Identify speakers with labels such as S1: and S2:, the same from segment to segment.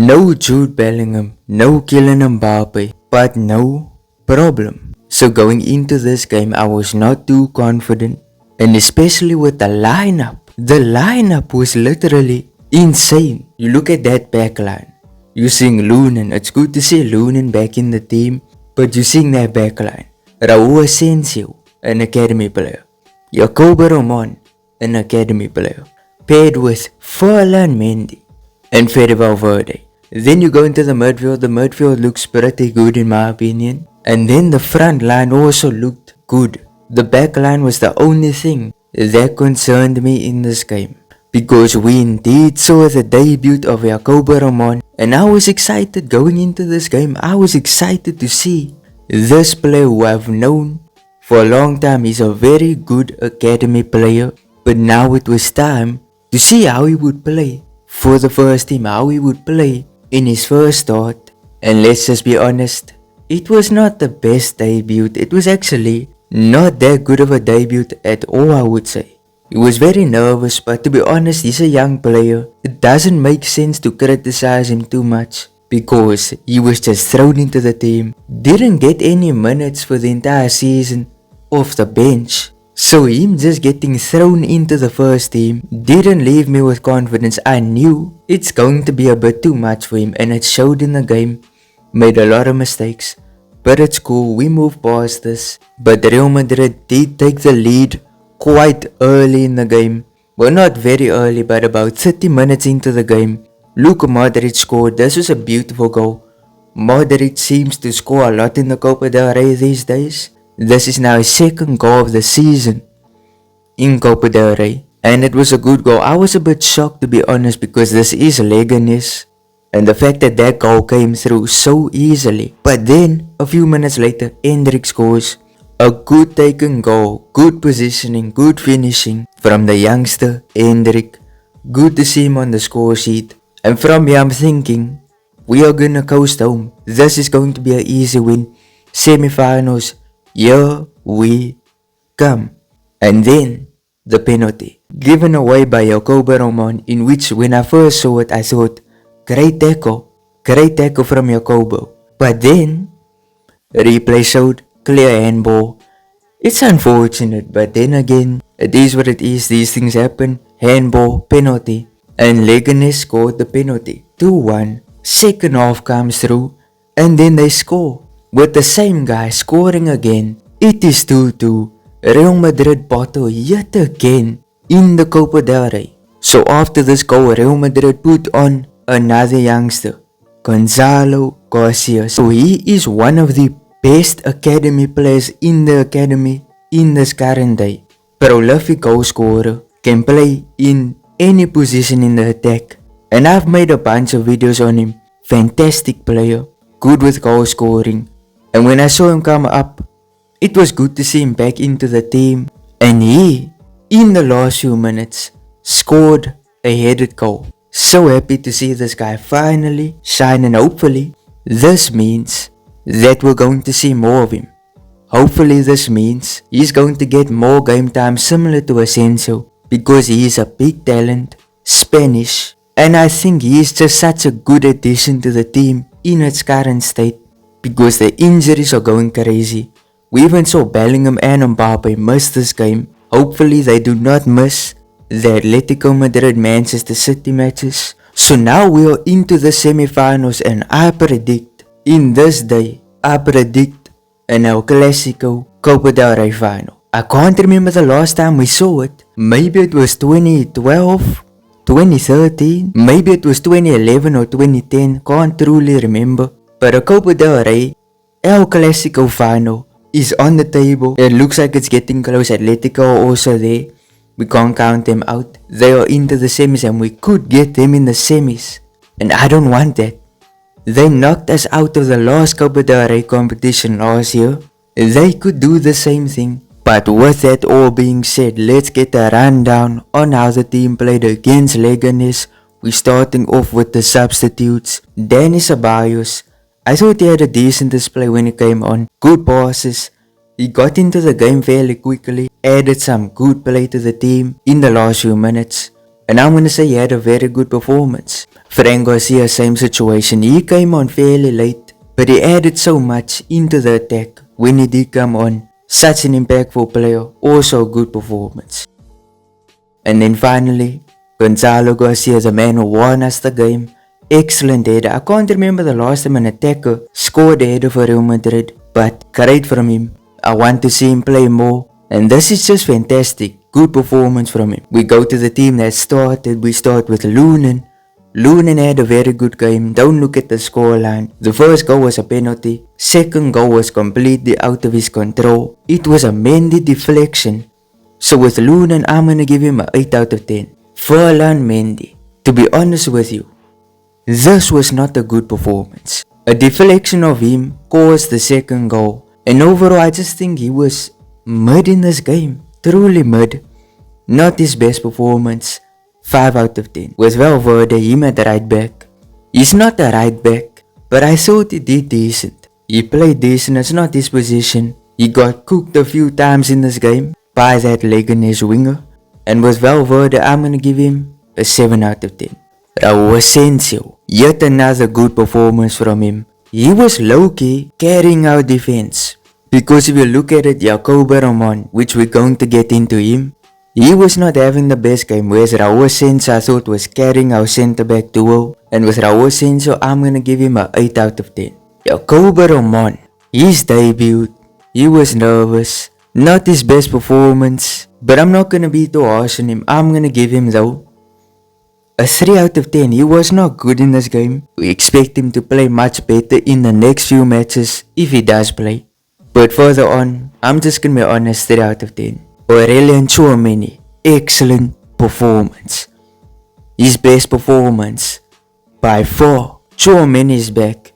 S1: No Jude Bellingham, no Kylian Mbappe, but no problem. So going into this game, I was not too confident, and especially with the lineup. The lineup was literally insane. You look at that backline. You're seeing Lunin. It's good to see Lunin back in the team, but you're seeing that backline. Raul Asensio, an academy player. Jacobo Roman, an academy player. Paired with Ferland Mendy and Fede Valverde. Then you go into the midfield. The midfield looks pretty good in my opinion. And then the front line also looked good. The back line was the only thing that concerned me in this game, because we indeed saw the debut of Jacobo Roman, and I was excited going into this game. I was excited to see this player who I've known for a long time. He's a very good academy player, but now it was time to see how he would play for the first team, how he would play in his first start. And let's just be honest, it was not the best debut. It was actually not that good of a debut at all, I would say. He was very nervous, but to be honest, he's a young player. It doesn't make sense to criticize him too much, because he was just thrown into the team, didn't get any minutes for the entire season off the bench. So him just getting thrown into the first team didn't leave me with confidence. I knew it's going to be a bit too much for him, and it showed in the game. Made a lot of mistakes, but it's cool, we move past this. But Real Madrid did take the lead quite early in the game. Well, not very early, but about 30 minutes into the game. Luka Modric scored. This was a beautiful goal. Modric seems to score a lot in the Copa del Rey these days. This is now his second goal of the season in Copa del Rey, and it was a good goal. I was a bit shocked, to be honest, because this is Leganes, and the fact that that goal came through so easily. But then, a few minutes later, Endrick scores. A good taken goal, good positioning, good finishing from the youngster Endrick. Good to see him on the score sheet. And from here I'm thinking, we are gonna coast home. This is going to be an easy win. Semi-finals, here we come. And then, the penalty. Given away by Jacobo Roman, in which when I first saw it, I thought, great tackle from Jacobo. But then, replay showed clear handball. It's unfortunate, but then again, it is what it is. These things happen. Handball, penalty. And Leganes scored the penalty. 2-1. Second half comes through, and then they score. With the same guy scoring again. It is 2-2. Real Madrid bottle yet again in the Copa del Rey. So after this goal, Real Madrid put on another youngster, Gonzalo Garcia. So he is one of the best academy players in the academy in this current day. Prolific goal scorer, can play in any position in the attack, and I've made a bunch of videos on him. Fantastic player, good with goal scoring, and when I saw him come up, it was good to see him back into the team. And he, in the last few minutes, scored a headed goal. So happy to see this guy finally shine, and hopefully this means that we're going to see more of him. Hopefully this means he's going to get more game time similar to Asensio, because he is a big talent, Spanish, and I think he is just such a good addition to the team in its current state, because the injuries are going crazy. We even saw Bellingham and Mbappe miss this game. Hopefully they do not miss the Atletico Madrid Manchester City matches. So now we are into the semi-finals, and I predict in this day, I predict an El Clasico Copa del Rey final. I can't remember the last time we saw it. Maybe it was 2012, 2013, maybe it was 2011 or 2010, can't truly remember. But a Copa del Rey El Clasico final is on the table. It looks like it's getting close. Atletico are also there. We can't count them out. They are into the semis, and we could get them in the semis, and I don't want that. They knocked us out of the last Copa del Rey competition last year. They could do the same thing. But with that all being said, let's get a rundown on how the team played against Leganes. We're starting off with the substitutes. Dani Ceballos, I thought he had a decent display when he came on. Good passes. He got into the game fairly quickly. Added some good play to the team in the last few minutes. And I'm gonna say he had a very good performance. Frank Garcia, same situation. He came on fairly late, but he added so much into the attack when he did come on. Such an impactful player, also a good performance. And then finally, Gonzalo Garcia, the man who won us the game. Excellent header. I can't remember the last time an attacker scored a header for Real Madrid, but great from him. I want to see him play more, and this is just fantastic. Good performance from him. We go to the team that started. We start with Lunin. Lunin had a very good game. Don't look at the scoreline. The first goal was a penalty. Second goal was completely out of his control. It was a Mendy deflection. So with Lunin, I'm gonna give him an 8 out of 10. Ferland Mendy. To be honest with you, this was not a good performance. A deflection of him caused the second goal. And overall, I just think he was mid in this game. Truly mid. Not his best performance. 5 out of 10. With Valverde, him at the right back. He's not a right back, but I thought he did decent. He played decent, it's not his position. He got cooked a few times in this game by that Leganes winger. And with Valverde, I'm gonna give him a 7 out of 10. Raul Asensio, yet another good performance from him. He was low-key carrying our defense. Because if you look at it, Jacobo Roman, which we're going to get into him, he was not having the best game, whereas Raul Asensio I thought was carrying our centre-back duo. And with Raul Asensio, I'm gonna give him a 8 out of 10. Jacobo Roman, his debut, he was nervous. Not his best performance, but I'm not gonna be too harsh on him. I'm gonna give him though a 3 out of 10. He was not good in this game. We expect him to play much better in the next few matches if he does play. But further on, I'm just gonna be honest, 3 out of 10. Aurelian Tchouameni, excellent performance. His best performance by far. Tchouameni is back.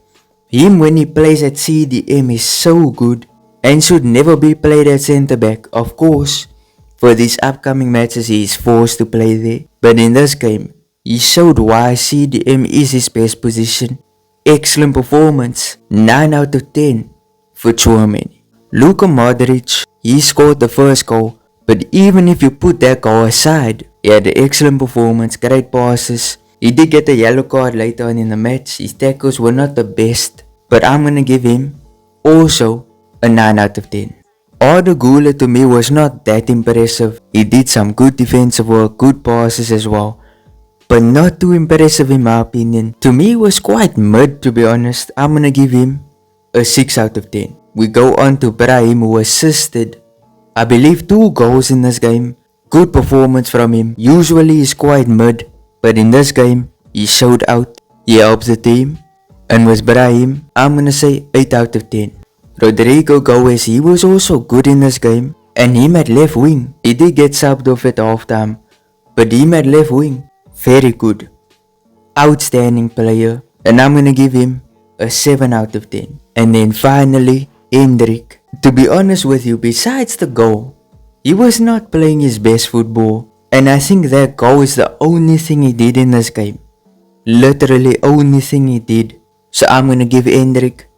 S1: Him when he plays at CDM is so good and should never be played at centre back. Of course, for these upcoming matches he is forced to play there. But in this game, he showed why CDM is his best position. Excellent performance. 9 out of 10 for Tchouameni. Luka Modric, he scored the first goal. But even if you put that goal aside, he had an excellent performance, great passes. He did get a yellow card later on in the match. His tackles were not the best. But I'm gonna give him also a 9 out of 10. Arda Güler to me was not that impressive. He did some good defensive work, good passes as well. But not too impressive in my opinion. To me, it was quite mid, to be honest. I'm gonna give him a 6 out of 10. We go on to Brahim, who assisted, I believe, 2 goals in this game. Good performance from him. Usually he's quite mid, but in this game, he showed out. He helps the team. And with Brahim, I'm gonna say 8 out of 10. Rodrigo Goes, he was also good in this game. And him at left wing. He did get subbed off at halftime. But him at left wing, very good. Outstanding player. And I'm gonna give him a 7 out of 10. And then finally, Hendrik. To be honest with you, besides the goal, he was not playing his best football. And I think that goal is the only thing he did in this game. Literally only thing he did. So I'm gonna give Hendrik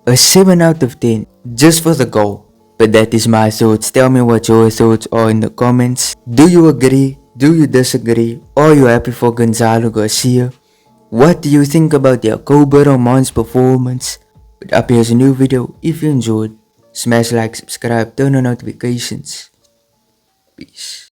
S1: a 7 out of 10 just for the goal. But that is my thoughts. Tell me what your thoughts are in the comments. Do you agree? Do you disagree? Are you happy for Gonzalo Garcia? What do you think about Jacobo Roman's performance? But up here's a new video. If you enjoyed, smash like, subscribe, turn on notifications. Peace.